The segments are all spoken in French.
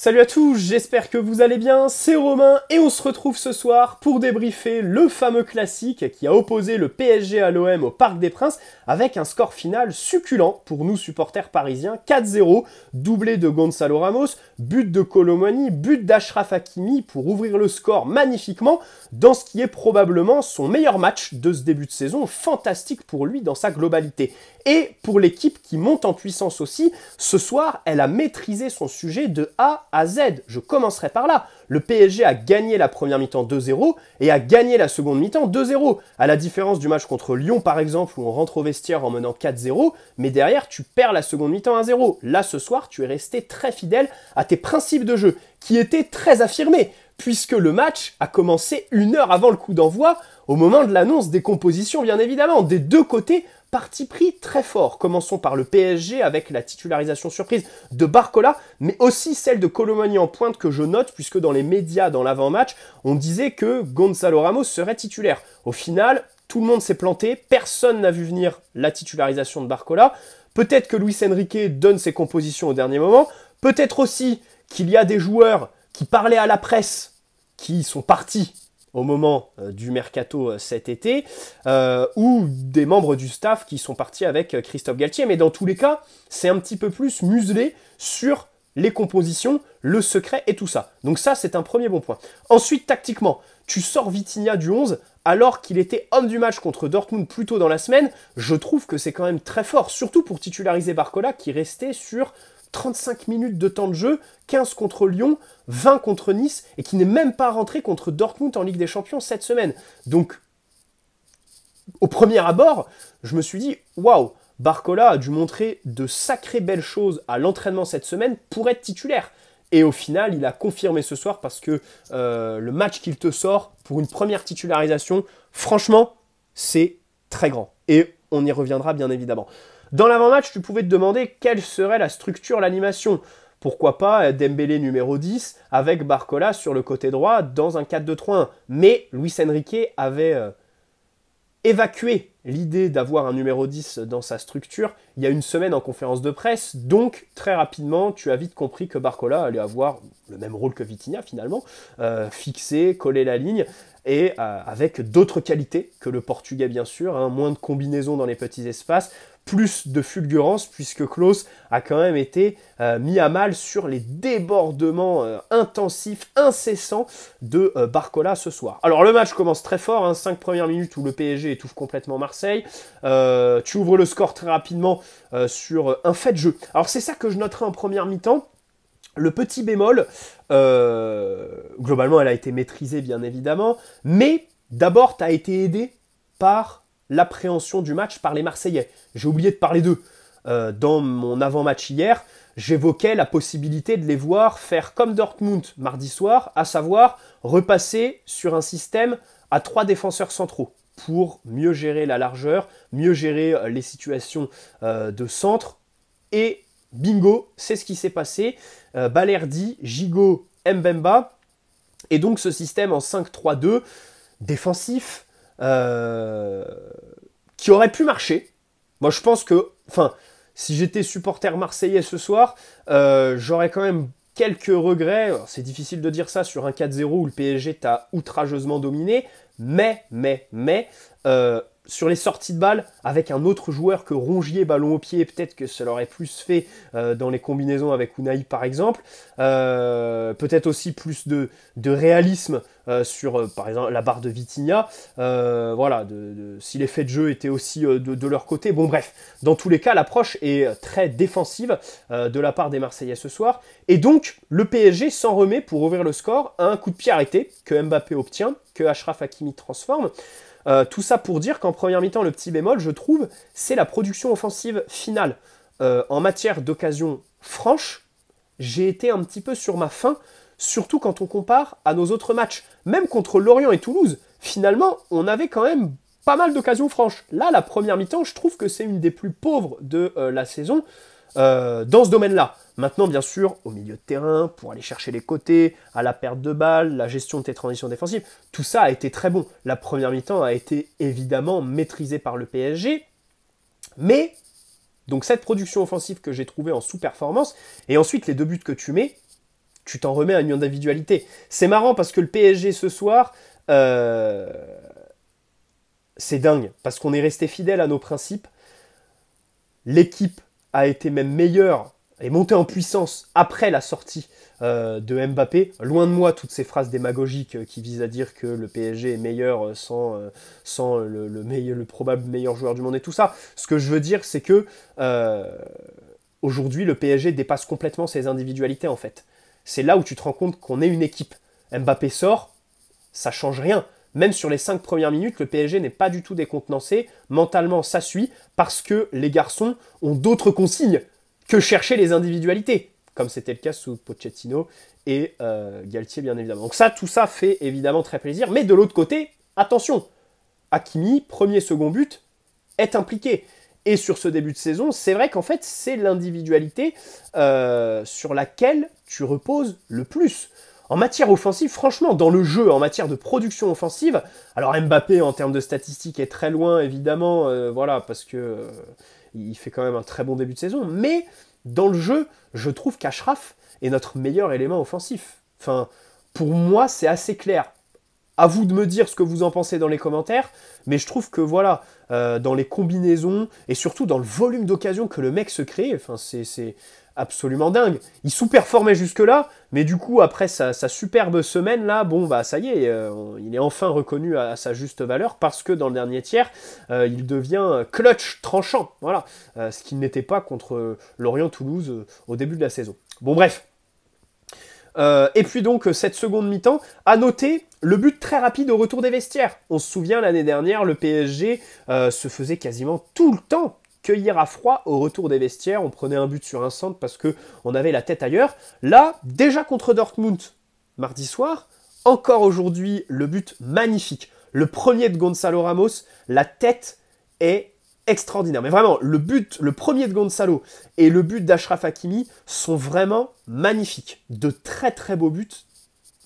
Salut à tous, j'espère que vous allez bien, c'est Romain et on se retrouve ce soir pour débriefer le fameux classique qui a opposé le PSG à l'OM au Parc des Princes avec un score final succulent pour nous supporters parisiens, 4-0, doublé de Gonzalo Ramos, but de Kolo Muani, but d'Achraf Hakimi pour ouvrir le score magnifiquement dans ce qui est probablement son meilleur match de ce début de saison, fantastique pour lui dans sa globalité. Et pour l'équipe qui monte en puissance aussi, ce soir, elle a maîtrisé son sujet de A à Z. Je commencerai par là. Le PSG a gagné la première mi-temps 2-0 et a gagné la seconde mi-temps 2-0. À la différence du match contre Lyon, par exemple, où on rentre au vestiaire en menant 4-0, mais derrière, tu perds la seconde mi-temps 1-0. Là, ce soir, tu es resté très fidèle à tes principes de jeu, qui étaient très affirmés, puisque le match a commencé 1 heure avant le coup d'envoi, au moment de l'annonce des compositions, bien évidemment, des deux côtés. Parti pris très fort. Commençons par le PSG avec la titularisation surprise de Barcola, mais aussi celle de Kolo Muani en pointe que je note, puisque dans les médias, dans l'avant-match, on disait que Gonzalo Ramos serait titulaire. Au final, tout le monde s'est planté, personne n'a vu venir la titularisation de Barcola. Peut-être que Luis Enrique donne ses compositions au dernier moment, peut-être aussi qu'il y a des joueurs qui parlaient à la presse, qui sont partis au moment du mercato cet été, ou des membres du staff qui sont partis avec Christophe Galtier. Mais dans tous les cas, c'est un petit peu plus muselé sur les compositions, le secret et tout ça. Donc ça, c'est un premier bon point. Ensuite, tactiquement, tu sors Vitinha du 11 alors qu'il était homme du match contre Dortmund plus tôt dans la semaine. Je trouve que c'est quand même très fort, surtout pour titulariser Barcola qui restait sur 35 minutes de temps de jeu, 15 contre Lyon, 20 contre Nice, et qui n'est même pas rentré contre Dortmund en Ligue des Champions cette semaine. Donc, au premier abord, je me suis dit, waouh, Barcola a dû montrer de sacrées belles choses à l'entraînement cette semaine pour être titulaire. Et au final, il a confirmé ce soir parce que le match qu'il te sort pour une première titularisation, franchement, c'est très grand. Et on y reviendra bien évidemment. Dans l'avant-match, tu pouvais te demander quelle serait la structure, l'animation. Pourquoi pas Dembélé numéro 10 avec Barcola sur le côté droit dans un 4-2-3-1. Mais Luis Enrique avait évacué l'idée d'avoir un numéro 10 dans sa structure il y a une semaine en conférence de presse. Donc, très rapidement, tu as vite compris que Barcola allait avoir le même rôle que Vitinha finalement, fixer, coller la ligne, et avec d'autres qualités que le portugais bien sûr, hein, moins de combinaisons dans les petits espaces, plus de fulgurance, puisque Klose a quand même été mis à mal sur les débordements intensifs, incessants de Barcola ce soir. Alors le match commence très fort, hein, 5 premières minutes où le PSG étouffe complètement Marseille. Tu ouvres le score très rapidement sur un fait de jeu. Alors c'est ça que je noterai en première mi-temps. Le petit bémol, globalement elle a été maîtrisée bien évidemment, mais d'abord tu as été aidé par l'appréhension du match par les Marseillais. J'ai oublié de parler d'eux. Dans mon avant-match hier, j'évoquais la possibilité de les voir faire comme Dortmund mardi soir, à savoir repasser sur un système à 3 défenseurs centraux pour mieux gérer la largeur, mieux gérer les situations de centre. Et bingo, c'est ce qui s'est passé. Balerdi, Gigot, Mbemba. Et donc ce système en 5-3-2, défensif, qui aurait pu marcher. Moi, je pense que, si j'étais supporter marseillais ce soir, j'aurais quand même quelques regrets. C'est difficile de dire ça sur un 4-0 où le PSG t'a outrageusement dominé, mais, sur les sorties de balles, avec un autre joueur que Rongier, ballon au pied, peut-être que ça l'aurait plus fait dans les combinaisons avec Unai par exemple. Peut-être aussi plus de réalisme sur, par exemple, la barre de Vitinha. Voilà, si l'effet de jeu était aussi de leur côté. Bon bref, dans tous les cas, l'approche est très défensive de la part des Marseillais ce soir. Et donc, le PSG s'en remet pour ouvrir le score à un coup de pied arrêté que Mbappé obtient, que Achraf Hakimi transforme. Tout ça pour dire qu'en première mi-temps, le petit bémol, je trouve, c'est la production offensive finale. En matière d'occasion franche, j'ai été un petit peu sur ma faim, surtout quand on compare à nos autres matchs. Même contre Lorient et Toulouse, finalement, on avait quand même pas mal d'occasions franches. Là, la première mi-temps, je trouve que c'est une des plus pauvres de la saison dans ce domaine-là. Maintenant, bien sûr, au milieu de terrain, pour aller chercher les côtés, à la perte de balle, la gestion de tes transitions défensives, tout ça a été très bon. La première mi-temps a été évidemment maîtrisée par le PSG, mais donc cette production offensive que j'ai trouvée en sous-performance, et ensuite les 2 buts que tu mets, tu t'en remets à une individualité. C'est marrant parce que le PSG ce soir, c'est dingue, parce qu'on est resté fidèle à nos principes. L'équipe a été même meilleure et montée en puissance après la sortie de Mbappé. Loin de moi toutes ces phrases démagogiques qui visent à dire que le PSG est meilleur sans le probable meilleur joueur du monde et tout ça. Ce que je veux dire, c'est que aujourd'hui, le PSG dépasse complètement ses individualités en fait. C'est là où tu te rends compte qu'on est une équipe. Mbappé sort, ça change rien. Même sur les 5 premières minutes, le PSG n'est pas du tout décontenancé. Mentalement, ça suit parce que les garçons ont d'autres consignes que chercher les individualités, comme c'était le cas sous Pochettino et Galtier, bien évidemment. Donc ça, tout ça fait évidemment très plaisir. Mais de l'autre côté, attention, Hakimi, premier, second but, est impliqué. Et sur ce début de saison, c'est vrai qu'en fait, c'est l'individualité sur laquelle tu reposes le plus. En matière offensive, franchement, dans le jeu, en matière de production offensive, alors Mbappé, en termes de statistiques, est très loin, évidemment, voilà, parce que il fait quand même un très bon début de saison, mais dans le jeu, je trouve qu'Achraf est notre meilleur élément offensif. Enfin, pour moi, c'est assez clair. À vous de me dire ce que vous en pensez dans les commentaires, mais je trouve que voilà, dans les combinaisons et surtout dans le volume d'occasions que le mec se crée, enfin c'est absolument dingue. Il sous-performait jusque-là, mais du coup après sa superbe semaine là, bon bah ça y est, il est enfin reconnu à sa juste valeur parce que dans le dernier tiers, il devient clutch tranchant, voilà, ce qu'il n'était pas contre Lorient-Toulouse au début de la saison. Bon bref. Et puis donc cette seconde mi-temps, à noter le but très rapide au retour des vestiaires. On se souvient l'année dernière, le PSG se faisait quasiment tout le temps cueillir à froid au retour des vestiaires. On prenait un but sur un centre parce qu'on avait la tête ailleurs. Là, déjà contre Dortmund, mardi soir, encore aujourd'hui, le but magnifique. Le premier de Gonzalo Ramos, la tête est extraordinaire. Mais vraiment, le premier de Gonzalo et le but d'Achraf Hakimi sont vraiment magnifiques. De très très beaux buts.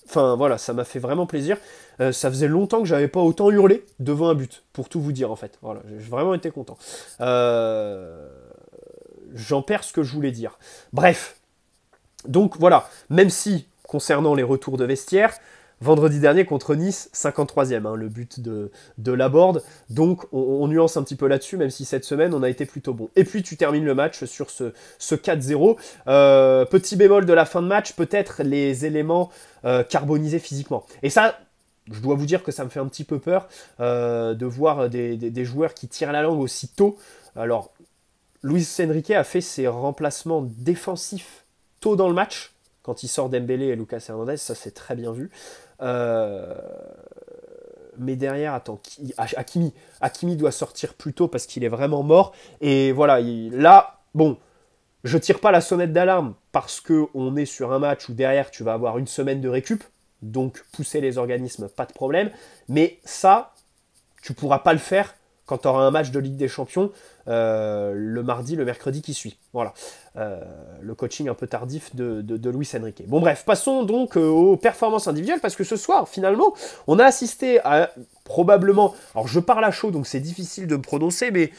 Enfin voilà, ça m'a fait vraiment plaisir. Ça faisait longtemps que j'avais pas autant hurlé devant un but, pour tout vous dire en fait. Voilà, j'ai vraiment été content. J'en perds ce que je voulais dire. Bref, donc voilà, même si, concernant les retours de vestiaire, vendredi dernier contre Nice, 53e, hein, le but de Laborde. Donc on nuance un petit peu là-dessus, même si cette semaine on a été plutôt bon. Et puis tu termines le match sur ce 4-0. Petit bémol de la fin de match, peut-être les éléments carbonisés physiquement. Et ça, je dois vous dire que ça me fait un petit peu peur de voir des joueurs qui tirent la langue aussi tôt. Alors, Luis Enrique a fait ses remplacements défensifs tôt dans le match, quand il sort Dembélé et Lucas Hernandez, ça c'est très bien vu. Mais derrière, attends, Hakimi doit sortir plus tôt parce qu'il est vraiment mort. Et voilà, là, bon, je tire pas la sonnette d'alarme parce qu'on est sur un match où derrière tu vas avoir une semaine de récup, donc pousser les organismes, pas de problème. Mais ça, tu pourras pas le faire quand tu auras un match de Ligue des Champions le mardi, le mercredi qui suit. Voilà. Le coaching un peu tardif de Luis Enrique. Bon bref, passons donc aux performances individuelles, parce que ce soir, finalement, on a assisté à probablement... Alors je parle à chaud, donc c'est difficile de me prononcer, mais...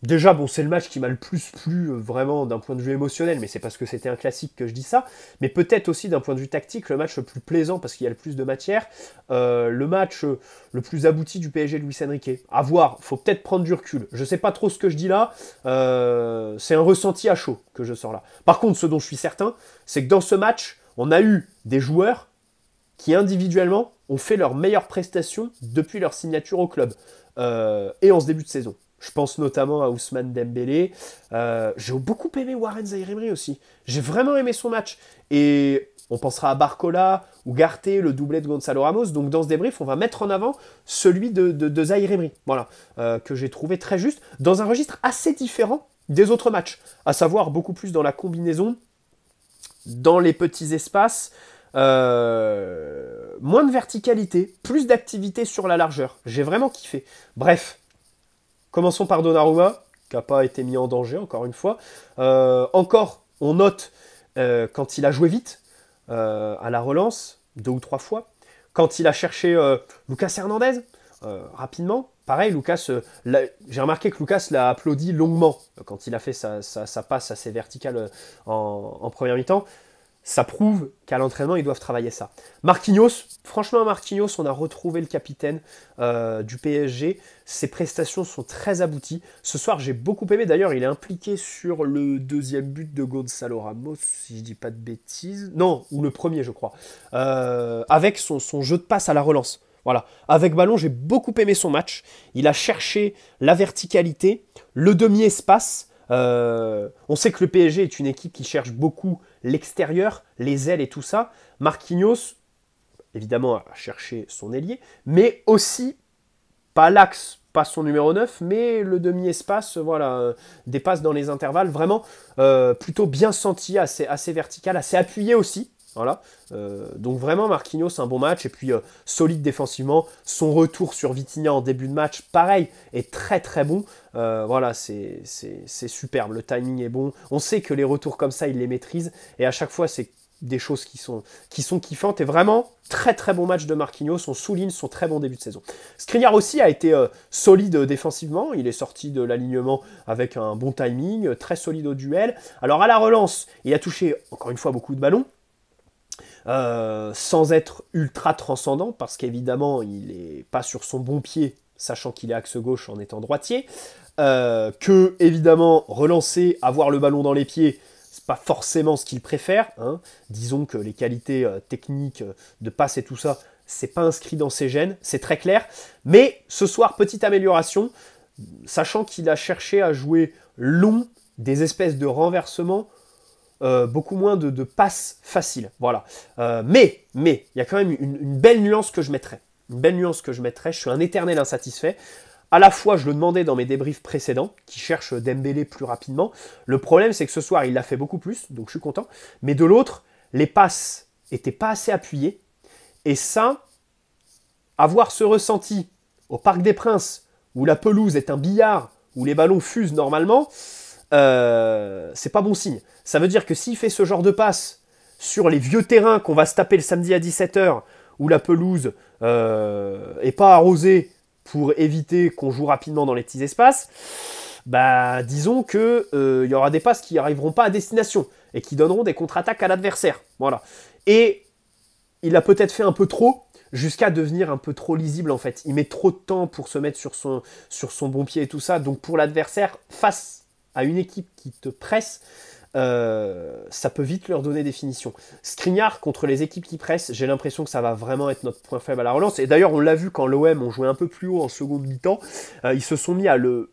Déjà, bon, c'est le match qui m'a le plus plu, vraiment, d'un point de vue émotionnel, mais c'est parce que c'était un classique que je dis ça. Mais peut-être aussi, d'un point de vue tactique, le match le plus plaisant, parce qu'il y a le plus de matière. Le match le plus abouti du PSG de Luis Enrique. À voir, faut peut-être prendre du recul. Je sais pas trop ce que je dis là. C'est un ressenti à chaud que je sors là. Par contre, ce dont je suis certain, c'est que dans ce match, on a eu des joueurs qui, individuellement, ont fait leur meilleure prestation depuis leur signature au club. Et en ce début de saison. Je pense notamment à Ousmane Dembélé. J'ai beaucoup aimé Warren Zaïre-Emery aussi. J'ai vraiment aimé son match. Et on pensera à Barcola, Ugarte, le doublé de Gonzalo Ramos. Donc dans ce débrief, on va mettre en avant celui de Zaïre-Emery. Voilà, que j'ai trouvé très juste, dans un registre assez différent des autres matchs. À savoir beaucoup plus dans la combinaison, dans les petits espaces, moins de verticalité, plus d'activité sur la largeur. J'ai vraiment kiffé. Bref. Commençons par Donnarumma, qui n'a pas été mis en danger, encore une fois. Encore, on note quand il a joué vite, à la relance, 2 ou 3 fois. Quand il a cherché Lucas Hernandez, rapidement. Pareil, Lucas, j'ai remarqué que Lucas l'a applaudi longuement quand il a fait sa passe assez verticale en première mi-temps. ça prouve qu'à l'entraînement, ils doivent travailler ça. Marquinhos, franchement, Marquinhos, on a retrouvé le capitaine du PSG. Ses prestations sont très abouties. Ce soir, j'ai beaucoup aimé. D'ailleurs, il est impliqué sur le deuxième but de Gonzalo Ramos, si je dis pas de bêtises. Non, ou le premier, je crois. Avec son jeu de passe à la relance. Voilà. Avec ballon, j'ai beaucoup aimé son match. Il a cherché la verticalité, le demi-espace. On sait que le PSG est une équipe qui cherche beaucoup l'extérieur, les ailes et tout ça. Marquinhos, évidemment, a cherché son ailier, mais aussi, pas l'axe, pas son numéro 9, mais le demi-espace, voilà, des passes dans les intervalles, vraiment plutôt bien senti, assez vertical, assez appuyé aussi. Voilà. Donc vraiment Marquinhos un bon match et puis solide défensivement. Son retour sur Vitinha en début de match, pareil, est très très bon. Voilà, c'est superbe. Le timing est bon. On sait que les retours comme ça, il les maîtrise et à chaque fois c'est des choses qui sont kiffantes et vraiment très très bon match de Marquinhos. On souligne son très bon début de saison. Skriniar aussi a été solide défensivement. Il est sorti de l'alignement avec un bon timing, très solide au duel. Alors à la relance, il a touché encore une fois beaucoup de ballons. Sans être ultra transcendant, parce qu'évidemment, il n'est pas sur son bon pied, sachant qu'il est axe gauche en étant droitier. Que, évidemment, relancer, avoir le ballon dans les pieds, c'est pas forcément ce qu'il préfère. Hein. Disons que les qualités techniques de passe et tout ça, c'est pas inscrit dans ses gènes, c'est très clair. Mais ce soir, petite amélioration, sachant qu'il a cherché à jouer long, des espèces de renversements, beaucoup moins de passes faciles. Voilà. Mais, il y a quand même une belle nuance que je mettrais. Une belle nuance que je mettrais. Je suis un éternel insatisfait. À la fois, je le demandais dans mes débriefs précédents, qui cherchent Dembélé plus rapidement. Le problème, c'est que ce soir, il l'a fait beaucoup plus, donc je suis content. Mais de l'autre, les passes n'étaient pas assez appuyées. Et ça, avoir ce ressenti au Parc des Princes, où la pelouse est un billard, où les ballons fusent normalement, c'est pas bon signe. Ça veut dire que s'il fait ce genre de passe sur les vieux terrains qu'on va se taper le samedi à 17h, où la pelouse est pas arrosée pour éviter qu'on joue rapidement dans les petits espaces, bah disons que y aura des passes qui n'arriveront pas à destination et qui donneront des contre-attaques à l'adversaire. Voilà. Et il a peut-être fait un peu trop, jusqu'à devenir un peu trop lisible en fait. Il met trop de temps pour se mettre sur son bon pied et tout ça. Donc pour l'adversaire, face à une équipe qui te presse, ça peut vite leur donner des finitions. Skriniar contre les équipes qui pressent, j'ai l'impression que ça va vraiment être notre point faible à la relance. Et d'ailleurs, on l'a vu quand l'OM ont joué un peu plus haut en seconde mi-temps, ils se sont mis à le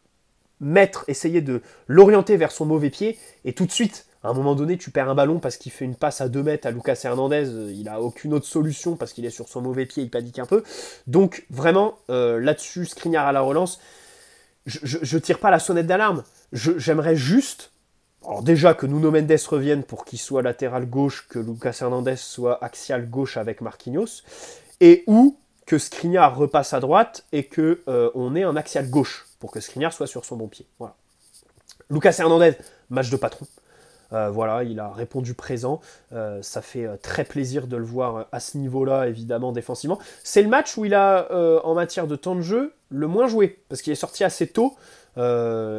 mettre, essayer de l'orienter vers son mauvais pied, et tout de suite, à un moment donné, tu perds un ballon parce qu'il fait une passe à 2 mètres à Lucas Hernandez, il n'a aucune autre solution parce qu'il est sur son mauvais pied, il panique un peu. Donc vraiment, là-dessus, Skriniar à la relance, je tire pas la sonnette d'alarme. J'aimerais juste, alors déjà que Nuno Mendes revienne pour qu'il soit latéral gauche, que Lucas Hernandez soit axial gauche avec Marquinhos, et ou que Skriniar repasse à droite et que on ait un axial gauche pour que Skriniar soit sur son bon pied. Voilà. Lucas Hernandez, match de patron. Voilà, il a répondu présent. Ça fait très plaisir de le voir à ce niveau-là, évidemment, défensivement. C'est le match où il a, en matière de temps de jeu, le moins joué, parce qu'il est sorti assez tôt.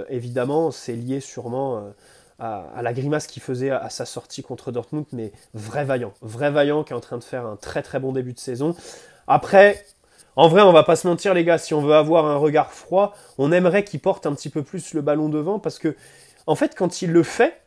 Évidemment, c'est lié sûrement à la grimace qu'il faisait à sa sortie contre Dortmund, mais vrai vaillant qui est en train de faire un très très bon début de saison. Après, en vrai, on va pas se mentir les gars, si on veut avoir un regard froid, on aimerait qu'il porte un petit peu plus le ballon devant, parce que, en fait, quand il le fait,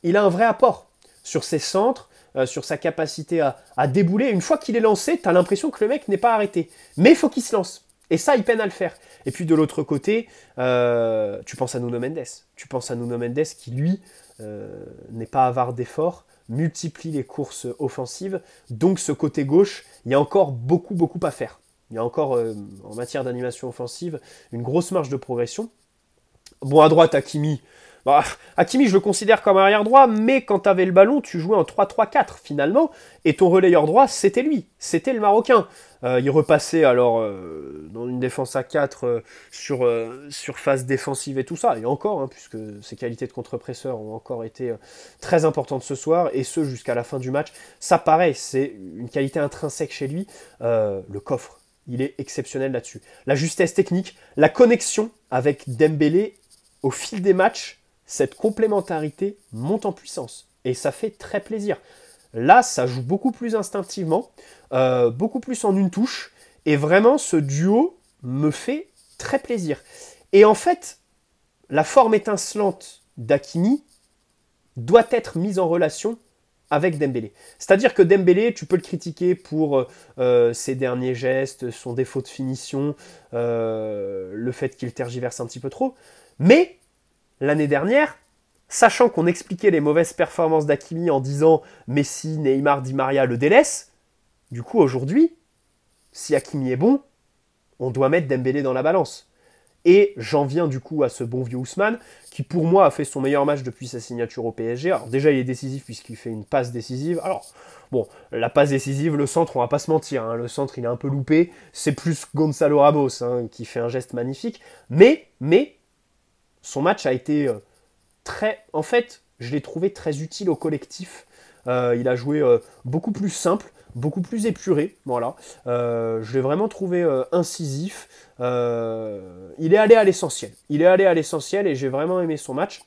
il a un vrai apport sur ses centres, sur sa capacité à débouler. Une fois qu'il est lancé, tu as l'impression que le mec n'est pas arrêté. Mais il faut qu'il se lance. Et ça, il peine à le faire. Et puis de l'autre côté, tu penses à Nuno Mendes. Tu penses à Nuno Mendes qui, lui, n'est pas avare d'efforts, multiplie les courses offensives. Donc ce côté gauche, il y a encore beaucoup à faire. Il y a encore, en matière d'animation offensive, une grosse marge de progression. Bon, à droite, Hakimi. Bah, Hakimi, je le considère comme arrière droit, mais quand tu avais le ballon, tu jouais en 3-3-4 finalement, et ton relayeur droit, c'était lui, c'était le Marocain. Il repassait alors dans une défense à 4 sur phase défensive et tout ça, et encore, hein, puisque ses qualités de contre-presseur ont encore été très importantes ce soir, et ce jusqu'à la fin du match. Ça, pareil, c'est une qualité intrinsèque chez lui, le coffre. Il est exceptionnel là-dessus. La justesse technique, la connexion avec Dembélé au fil des matchs, cette complémentarité monte en puissance. Et ça fait très plaisir. Là, ça joue beaucoup plus instinctivement, beaucoup plus en une touche. Et vraiment, ce duo me fait très plaisir. Et en fait, la forme étincelante d'Hakimi doit être mise en relation avec Dembélé. C'est-à-dire que Dembélé, tu peux le critiquer pour ses derniers gestes, son défaut de finition, le fait qu'il tergiverse un petit peu trop. Mais l'année dernière, sachant qu'on expliquait les mauvaises performances d'Hakimi en disant Messi, Neymar, Di Maria le délaissent, du coup aujourd'hui, si Hakimi est bon, on doit mettre Dembélé dans la balance. Et j'en viens du coup à ce bon vieux Ousmane, qui pour moi a fait son meilleur match depuis sa signature au PSG. Alors déjà il est décisif puisqu'il fait une passe décisive. Alors bon, la passe décisive, le centre, on va pas se mentir, hein, le centre il est un peu loupé. C'est plus Gonzalo Ramos qui fait un geste magnifique. Mais son match a été très... En fait, je l'ai trouvé très utile au collectif. Il a joué beaucoup plus simple, beaucoup plus épuré. Voilà. Je l'ai vraiment trouvé incisif. Il est allé à l'essentiel. Il est allé à l'essentiel et j'ai vraiment aimé son match.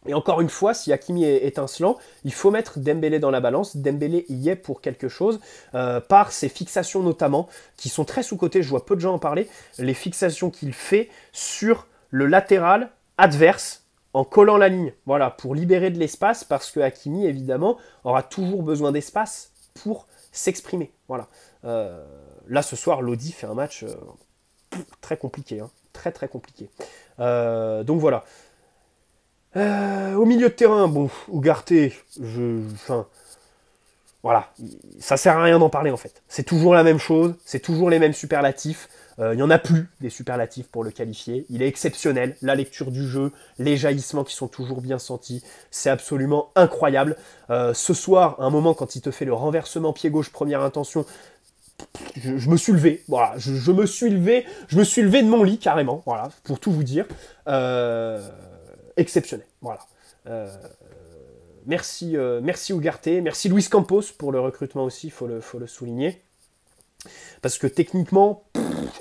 Et encore une fois, si Hakimi est étincelant, il faut mettre Dembélé dans la balance. Dembélé y est pour quelque chose, par ses fixations notamment, qui sont très sous-cotées, je vois peu de gens en parler, les fixations qu'il fait sur le latéral adverse, en collant la ligne, voilà, pour libérer de l'espace, parce que Hakimi, évidemment, aura toujours besoin d'espace pour s'exprimer. Voilà. Là, ce soir, Lodi fait un match très compliqué, hein, très très compliqué. Donc voilà. Au milieu de terrain, bon, Ugarte, voilà, ça sert à rien d'en parler en fait. C'est toujours la même chose, c'est toujours les mêmes superlatifs. Il n'y en a plus des superlatifs pour le qualifier. Il est exceptionnel. La lecture du jeu, les jaillissements qui sont toujours bien sentis, c'est absolument incroyable. Ce soir, à un moment, quand il te fait le renversement pied gauche, première intention, je me suis levé. Voilà, je me suis levé de mon lit carrément. Voilà, pour tout vous dire. Exceptionnel. Voilà. Merci Ugarte, merci Luis Campos pour le recrutement aussi, faut le souligner. Parce que techniquement,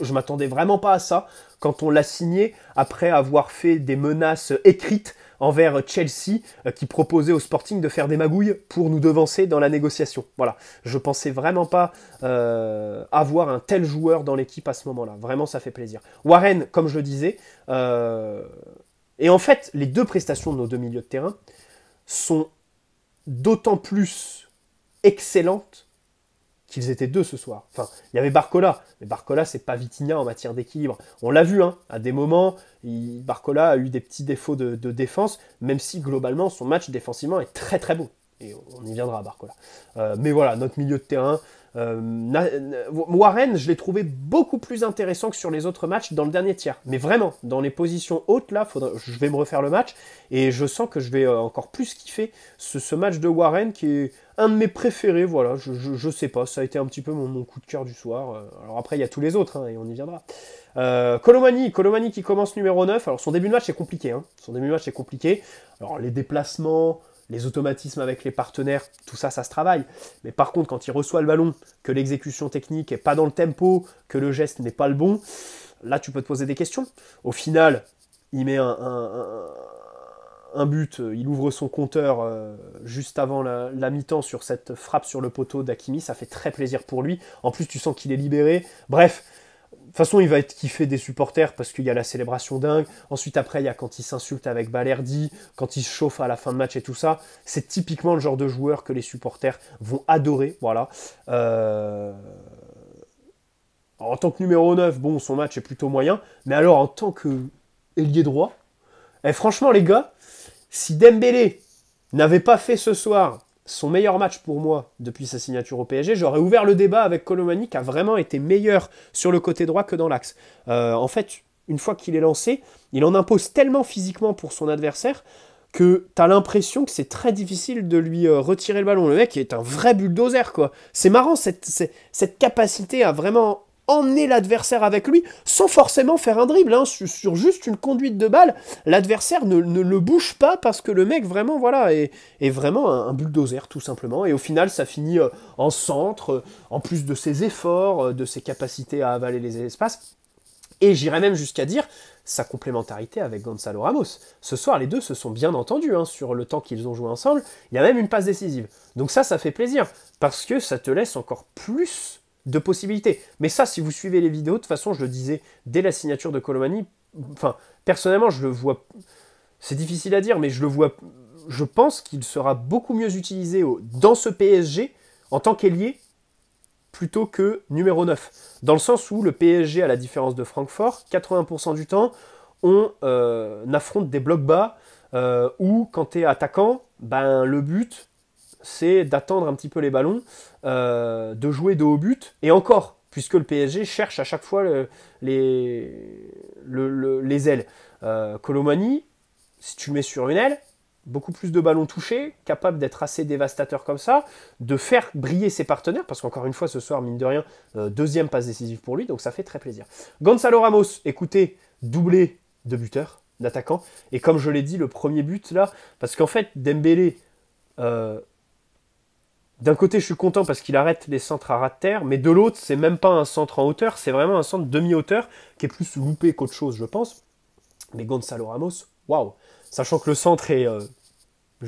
je m'attendais vraiment pas à ça quand on l'a signé après avoir fait des menaces écrites envers Chelsea qui proposait au Sporting de faire des magouilles pour nous devancer dans la négociation. Voilà, je pensais vraiment pas avoir un tel joueur dans l'équipe à ce moment-là. Vraiment, ça fait plaisir. Warren, comme je le disais, et en fait, les deux prestations de nos deux milieux de terrain sont d'autant plus excellentes qu'ils étaient deux ce soir. Enfin, il y avait Barcola, mais Barcola, c'est pas Vitinha en matière d'équilibre. On l'a vu, hein, à des moments, Barcola a eu des petits défauts de défense, même si globalement, son match défensivement est très très beau. Et on y viendra à Barcola. Mais voilà, notre milieu de terrain, Warren, je l'ai trouvé beaucoup plus intéressant que sur les autres matchs dans le dernier tiers. Mais vraiment, dans les positions hautes, là, je vais me refaire le match, et je sens que je vais encore plus kiffer ce match de Warren, qui est un de mes préférés, voilà, je sais pas, ça a été un petit peu mon coup de cœur du soir. Alors après, il y a tous les autres, hein, et on y viendra. Colomani qui commence numéro 9, alors son début de match est compliqué, hein. Son début de match est compliqué, alors les déplacements, les automatismes avec les partenaires, tout ça, ça se travaille. Mais par contre, quand il reçoit le ballon, que l'exécution technique n'est pas dans le tempo, que le geste n'est pas le bon, là, tu peux te poser des questions. Au final, il met un but, il ouvre son compteur juste avant la mi-temps sur cette frappe sur le poteau d'Hakimi, ça fait très plaisir pour lui. En plus, tu sens qu'il est libéré. Bref, de toute façon, il va être kiffé des supporters parce qu'il y a la célébration dingue. Ensuite, après, il y a quand il s'insulte avec Balerdi, quand il se chauffe à la fin de match et tout ça. C'est typiquement le genre de joueur que les supporters vont adorer. Voilà. Alors, en tant que numéro 9, bon, son match est plutôt moyen. Mais alors, en tant que ailier droit, franchement, les gars, si Dembélé n'avait pas fait ce soir son meilleur match pour moi depuis sa signature au PSG, j'aurais ouvert le débat avec Colomani qui a vraiment été meilleur sur le côté droit que dans l'axe. En fait, une fois qu'il est lancé, il en impose tellement physiquement pour son adversaire que t'as l'impression que c'est très difficile de lui retirer le ballon. Le mec est un vrai bulldozer, quoi. C'est marrant cette capacité à vraiment emmener l'adversaire avec lui sans forcément faire un dribble, hein, sur juste une conduite de balle. L'adversaire ne le bouge pas parce que le mec vraiment voilà est vraiment un bulldozer tout simplement. Et au final ça finit en centre, en plus de ses efforts, de ses capacités à avaler les espaces. Et j'irais même jusqu'à dire sa complémentarité avec Gonzalo Ramos. Ce soir, les deux se sont bien entendus hein, sur le temps qu'ils ont joué ensemble. Il y a même une passe décisive. Donc ça fait plaisir, parce que ça te laisse encore plus de possibilités. Mais ça, si vous suivez les vidéos, de toute façon, je le disais dès la signature de Colomani, enfin, personnellement, je le vois... C'est difficile à dire, mais je le vois... Je pense qu'il sera beaucoup mieux utilisé dans ce PSG en tant qu'ailier plutôt que numéro 9. Dans le sens où le PSG, à la différence de Francfort, 80% du temps, on affronte des blocs bas où, quand tu es attaquant, ben, le but, c'est d'attendre un petit peu les ballons, de jouer de haut but, et encore, puisque le PSG cherche à chaque fois les ailes. Colomani, si tu le mets sur une aile, beaucoup plus de ballons touchés, capable d'être assez dévastateur comme ça, de faire briller ses partenaires, parce qu'encore une fois, ce soir, mine de rien, deuxième passe décisive pour lui, donc ça fait très plaisir. Gonzalo Ramos, écoutez, doublé de buteur, d'attaquant, et comme je l'ai dit, le premier but là, parce qu'en fait, Dembélé, d'un côté, je suis content parce qu'il arrête les centres à ras de terre, mais de l'autre, c'est même pas un centre en hauteur, c'est vraiment un centre demi-hauteur, qui est plus loupé qu'autre chose, je pense. Mais Gonzalo Ramos, waouh! Sachant que le centre est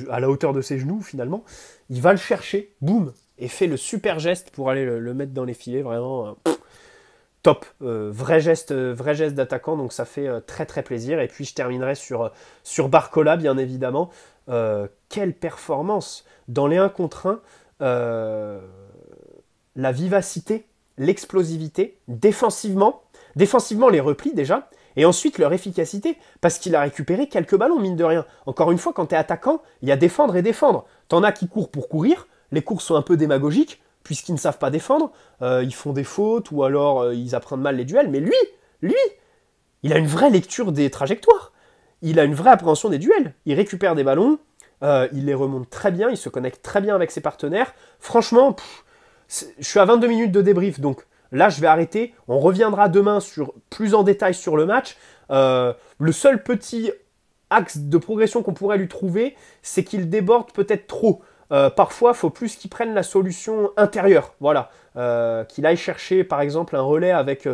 à la hauteur de ses genoux, finalement, il va le chercher, boum, et fait le super geste pour aller le mettre dans les filets, vraiment top. Vrai geste d'attaquant, donc ça fait très très plaisir. Et puis je terminerai sur Barcola, bien évidemment. Quelle performance dans les 1 contre 1, la vivacité, l'explosivité, défensivement les replis déjà, et ensuite leur efficacité, parce qu'il a récupéré quelques ballons, mine de rien. Encore une fois, quand tu es attaquant, il y a défendre et défendre. T'en as qui courent pour courir, les courses sont un peu démagogiques, puisqu'ils ne savent pas défendre, ils font des fautes, ou alors ils apprennent mal les duels, mais lui, il a une vraie lecture des trajectoires, il a une vraie appréhension des duels, il récupère des ballons, il les remonte très bien, il se connecte très bien avec ses partenaires. Franchement, je suis à 22 minutes de débrief, donc là je vais arrêter. On reviendra demain plus en détail sur le match. Le seul petit axe de progression qu'on pourrait lui trouver, c'est qu'il déborde peut-être trop. Parfois, il faut plus qu'il prenne la solution intérieure. Voilà. Qu'il aille chercher, par exemple, un relais avec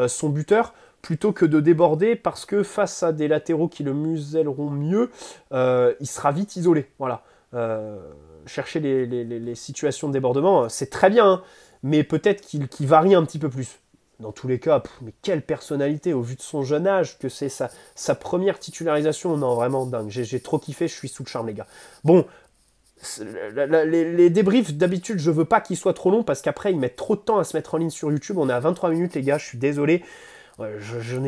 son buteur, plutôt que de déborder, parce que face à des latéraux qui le muselleront mieux, il sera vite isolé. Voilà. Chercher les situations de débordement, c'est très bien, hein, mais peut-être qu'il varie un petit peu plus. Dans tous les cas, mais quelle personnalité, au vu de son jeune âge, que c'est sa première titularisation. Non, vraiment dingue. J'ai trop kiffé, je suis sous le charme, les gars. Bon, les débriefs, d'habitude, je veux pas qu'ils soient trop longs, parce qu'après, ils mettent trop de temps à se mettre en ligne sur YouTube. On est à 23 minutes, les gars, je suis désolé.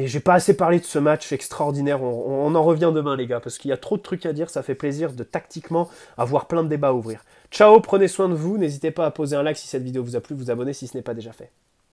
J'ai pas assez parlé de ce match extraordinaire. On en revient demain, les gars, parce qu'il y a trop de trucs à dire. Ça fait plaisir de tactiquement avoir plein de débats à ouvrir. Ciao, prenez soin de vous. N'hésitez pas à poser un like si cette vidéo vous a plu, vous abonner si ce n'est pas déjà fait.